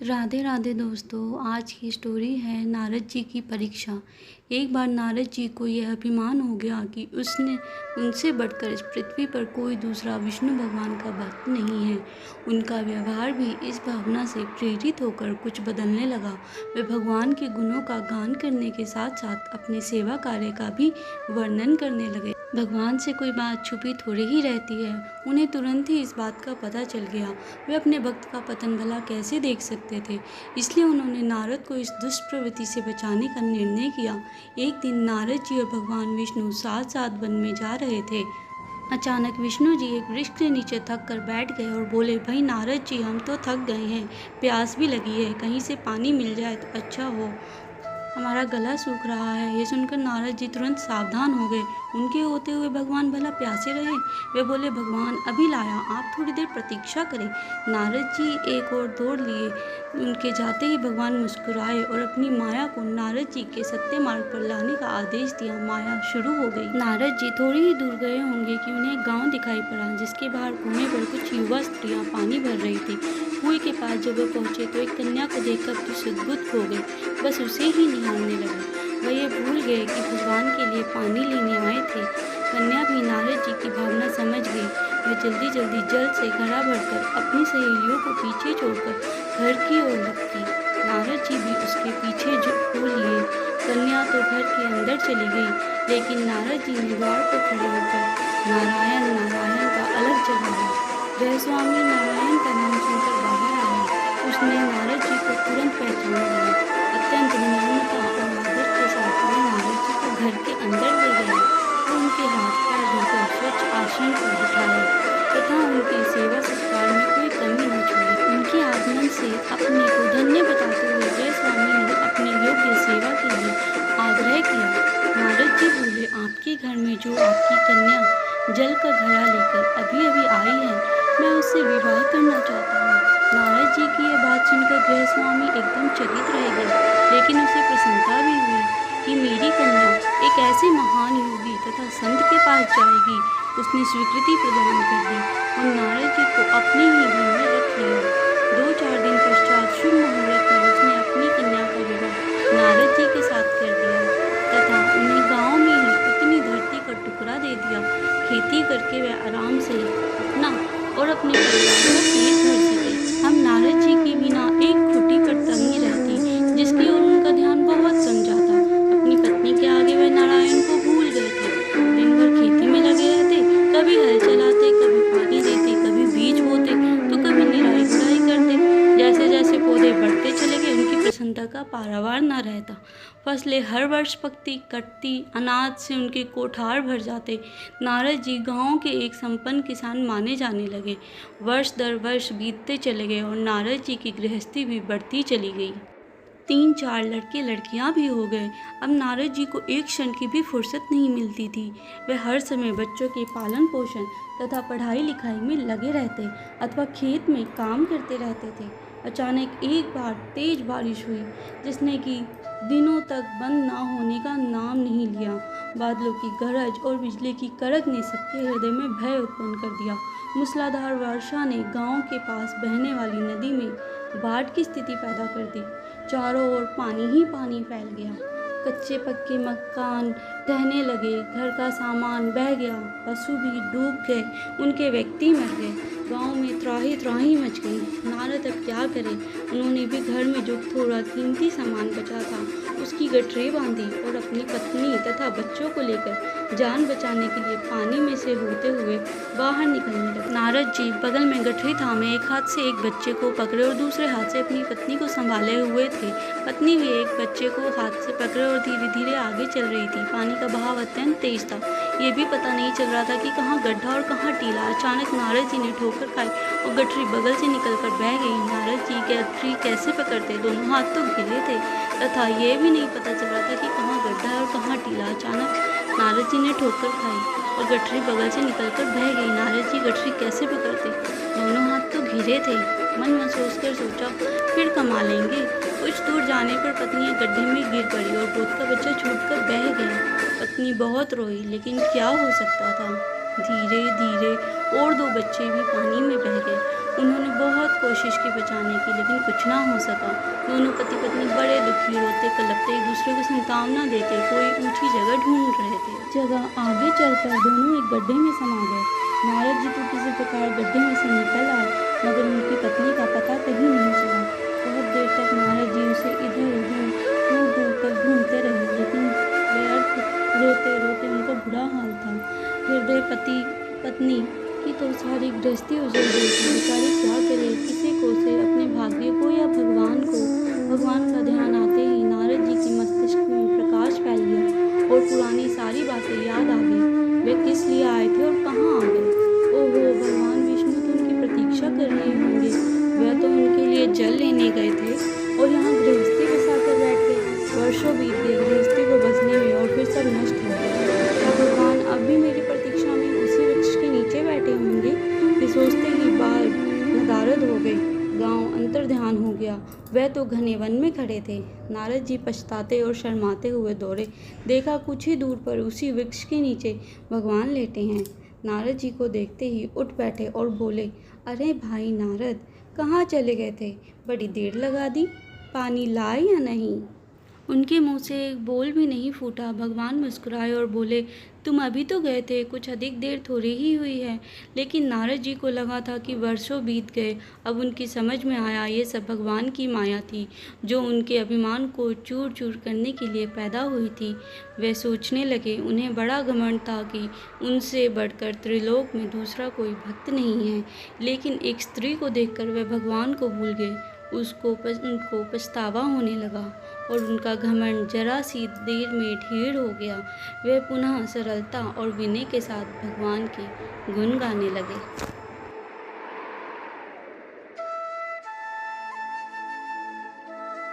राधे राधे दोस्तों। आज की स्टोरी है नारद जी की परीक्षा। एक बार नारद जी को यह अभिमान हो गया कि उसने उनसे बढ़कर इस पृथ्वी पर कोई दूसरा विष्णु भगवान का भक्त नहीं है। उनका व्यवहार भी इस भावना से प्रेरित होकर कुछ बदलने लगा। वे भगवान के गुणों का गान करने के साथ साथ अपने सेवा कार्य का भी वर्णन करने लगे। भगवान से कोई बात छुपी थोड़ी ही रहती है। उन्हें तुरंत ही इस बात का पता चल गया। वे अपने भक्त का पतन भला कैसे देख सकते थे, इसलिए उन्होंने नारद को इस दुष्ट प्रवृत्ति से बचाने का निर्णय किया। एक दिन नारद जी और भगवान विष्णु साथ साथ वन में जा रहे थे। अचानक विष्णु जी एक वृक्ष के नीचे थक कर बैठ गए और बोले, भाई नारद जी, हम तो थक गए हैं, प्यास भी लगी है, कहीं से पानी मिल जाए तो अच्छा हो, हमारा गला सूख रहा है। ये सुनकर नारद जी तुरंत सावधान हो गए। उनके होते हुए भगवान भला प्यासे रहे? वे बोले, भगवान अभी लाया, आप थोड़ी देर प्रतीक्षा करें। नारद जी एक और दौड़ लिए। उनके जाते ही भगवान मुस्कुराए और अपनी माया को नारद जी के सत्य मार्ग पर लाने का आदेश दिया। माया शुरू हो गई। नारद जी थोड़ी ही दूर गए होंगे कि उन्हें एक गाँव दिखाई पड़ा, जिसके बाहर कुएं पर कुछ युवा स्त्रियाँ पानी भर रही थी। कुएं के पास जब वे पहुंचे तो एक कन्या को देखकर तो सुदबुद हो गए, बस उसे ही निहारने लगे। वह ये भूल गए कि भगवान के लिए पानी लेने आए थे। कन्या भी नारद जी की भावना समझ गई। वह जल्दी जल्दी जल से घड़ा भरकर अपनी सहेलियों को पीछे छोड़कर घर की ओर लपकी। नारद जी भी उसके पीछे हो लिए। कन्या तो घर के अंदर चली गई, लेकिन नारद जी ने द्वार पर खड़े होकर नारायण नारायण का अलग जगाया। वह स्वामी नारायण का नाम सुनकर बाहर आया। उसने नारद जी को तुरंत पहचान लिया। अत्यंत विनम्रता और आदर के साथ वे नारद जी को घर के अंदर ले गए और उनके हाथ पैर धोकर स्वच्छ आसन पर बिठाया तथा उनकी सेवा सत्कार में कोई कमी न छोड़ी। उनके आगमन से अपने को धन्य बताते हुए वे स्वामी ने अपने योग्य सेवा के लिए आग्रह किया। नारद जी बोले, आपके घर में जो आपकी कन्या जल का घड़ा लेकर अभी अभी आई है, मैं उससे विवाह करना चाहता हूँ। नारद जी की यह बात सुनकर गृह स्वामी एकदम चकित रह गए, लेकिन उसे प्रसन्नता भी हुई कि मेरी कन्या एक ऐसे महान योगी तथा संत के पास जाएगी। उसने स्वीकृति प्रदान कर दी और नारद जी को अपने ही घर में रख लिया। 2-4 दिन पश्चात शुभ मुहूर्त में उसने अपनी कन्या का विवाह नारद जी के साथ कर दिया तथा उन्हें गाँव में ही उतनी धरती का टुकड़ा दे दिया। खेती करके वह आराम से अपना और अपने परिवार का पेट भर सके। हम नारद जी के बिना एक खुटी पर तंगी रहती, जिसकी ओर उनका ध्यान बहुत कम जाता। अपनी पत्नी के आगे वह नारायण को भूल गए थे। दिन भर खेती में लगे रहते, कभी हल चलाते, कभी पानी देते, कभी बीज बोते तो कभी निराई गुड़ाई करते। जैसे जैसे पौधे बढ़ते चले गए, उनकी प्रसन्नता का पारावार न रहता। फसलें हर वर्ष पकती कटती, अनाज से उनके कोठार भर जाते। नारद जी गांव के एक संपन्न किसान माने जाने लगे। वर्ष दर वर्ष बीतते चले गए और नारद जी की गृहस्थी भी बढ़ती चली गई। 3-4 लड़के लड़कियां भी हो गए। अब नारद जी को एक क्षण की भी फुर्सत नहीं मिलती थी। वे हर समय बच्चों के पालन पोषण तथा पढ़ाई लिखाई में लगे रहते अथवा खेत में काम करते रहते थे। अचानक एक बार तेज बारिश हुई, जिसने कि दिनों तक बंद ना होने का नाम नहीं लिया। बादलों की गरज और बिजली की कड़क ने सबके हृदय में भय उत्पन्न कर दिया। मूसलाधार वर्षा ने गांव के पास बहने वाली नदी में बाढ़ की स्थिति पैदा कर दी। चारों ओर पानी ही पानी फैल गया। कच्चे पक्के मकान ढहने लगे, घर का सामान बह गया, पशु भी डूब गए, उनके व्यक्ति मर गए। गांव में त्राही त्राही मच गई। नारद अब क्या करें? उन्होंने भी घर में जो थोड़ा कीमती सामान बचा था उसकी गठरी बांधी और अपनी पत्नी तथा बच्चों को लेकर जान बचाने के लिए पानी में से होते हुए बाहर निकलने लगे। नारद जी बगल में गठरी थामे एक हाथ से एक बच्चे को पकड़े और दूसरे हाथ से अपनी पत्नी को संभाले हुए थे। पत्नी भी एक बच्चे को हाथ से पकड़े और धीरे धीरे आगे चल रही थी। पानी का बहाव अत्यंत तेज था। ये भी पता नहीं चल रहा था कि कहाँ गड्ढा और कहाँ टीला। अचानक नारद जी ने ठोकर खाई और गठरी बगल से निकलकर बह गई। नारद जी गठरी कैसे पकड़ते? दोनों हाथ तो घिरे थे तथा ये भी नहीं पता चल रहा था कि कहाँ गड्ढा है और कहाँ टीला। अचानक नारद जी ने ठोकर खाई और गठरी बगल से निकलकर बह गई। नारद जी गठरी कैसे पकड़ते? दोनों हाथ तो घिरे थे। मन में सोचकर सोचा, फिर कमा लेंगे। कुछ दूर जाने पर पत्नी एक गड्ढे में गिर पड़ी और गोद का बच्चा छूटकर बह गया। पत्नी बहुत रोई, लेकिन क्या हो सकता था। धीरे धीरे और 2 बच्चे भी पानी में बह गए उन्होंने बहुत कोशिश की बचाने की, लेकिन कुछ ना हो सका। दोनों पति पत्नी बड़े दुखी, रोते कलपते एक दूसरे को सांत्वना देते कोई ऊंची जगह ढूंढ रहे थे। जगह आगे चलकर दोनों एक गड्ढे में समा गए। नारद जी तो किसी प्रकार गड्ढे में से निकल आए, मगर उनकी पत्नी का पता कहीं नहीं चला। बहुत देर तक नारद जी उसे इधर उधर दूर दूर तक ढूंढते रहे, लेकिन व्यर्थ, रोते रोते उनका बुरा हाल था। हृदय पति पत्नी की तो सारी गृहस्थी उजड़ गई थी। बेचारी क्या करे, किसे कोसे, अपने भाग्य को या भगवान को। भगवान का ध्यान आते ही नारद जी के मस्तिष्क में प्रकाश फैल गया और पुरानी सारी बातें याद आ गई। वे किस लिए आए थे और कहाँ आ गए। ओहो, भगवान विष्णु तो उनकी प्रतीक्षा कर रहे होंगे। वह तो उनके लिए जल लेने गए थे और यहाँ गृहस्थी बसाकर बैठ गए। वर्षों बीत गए गृहस्थी को बसने में और फिर सब नष्ट हो गया। क्या भगवान अब भी मेरी प्रतीक्षा में उसी वृक्ष के नीचे बैठे होंगे। वे सोचते ही बाल नदारद हो गए। गांव अंतर्ध्यान हो गया। वह तो घने वन में खड़े थे। नारद जी पछताते और शर्माते हुए दौड़े। देखा कुछ ही दूर पर उसी वृक्ष के नीचे भगवान लेटे हैं। नारद जी को देखते ही उठ बैठे और बोले, अरे भाई नारद, कहाँ चले गए थे? बड़ी देर लगा दी, पानी लाए या नहीं? उनके मुंह से एक बोल भी नहीं फूटा। भगवान मुस्कुराए और बोले, तुम अभी तो गए थे, कुछ अधिक देर थोड़ी ही हुई है। लेकिन नारद जी को लगा था कि वर्षों बीत गए। अब उनकी समझ में आया ये सब भगवान की माया थी, जो उनके अभिमान को चूर चूर करने के लिए पैदा हुई थी। वे सोचने लगे, उन्हें बड़ा घमंड था कि उनसे बढ़कर त्रिलोक में दूसरा कोई भक्त नहीं है। लेकिन एक स्त्री को देखकर वे भगवान को भूल गए। उनको पछतावा होने लगा और उनका घमंड जरा सी देर में ढेर हो गया। वे पुनः सरलता और विनय के साथ भगवान के गुण गाने लगे।